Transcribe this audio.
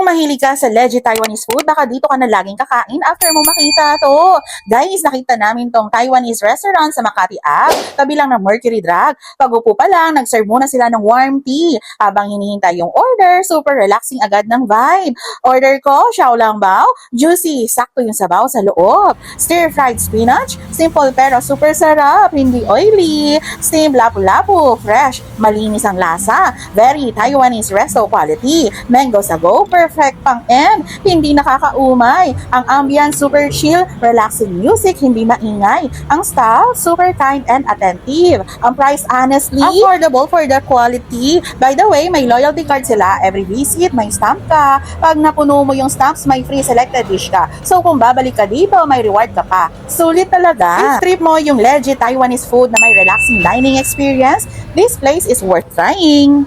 mahilig ka sa legit Taiwanese food, baka dito ka na laging kakain after mo makita to. Guys, nakita namin tong Taiwanese restaurant sa Makati Ave, tabi lang ng Mercury Drug. Pag-upo pa lang, nag-serve muna sila ng warm tea. Habang hinihintay yung order, super relaxing agad ng vibe. Order ko, xiaolong bao, juicy, sakto yung sabaw sa loob. Stir-fried spinach, simple pero super sarap, hindi oily. Steamed lapu-lapu, fresh, malinis ang lasa. Very Taiwanese resto quality. Mango sago, perfect pang end, hindi nakakaumay. Ang ambience super chill, relaxing music, hindi maingay. Ang style, super kind and attentive. Ang price honestly, affordable for the quality. By the way, may loyalty card sila. Every visit, may stamp ka. Pag napuno mo yung stamps, may free selected dish ka. So kung babalik ka dito, may reward ka pa. Sulit talaga. If trip mo yung legit Taiwanese food na may relaxing dining experience, this place is worth trying.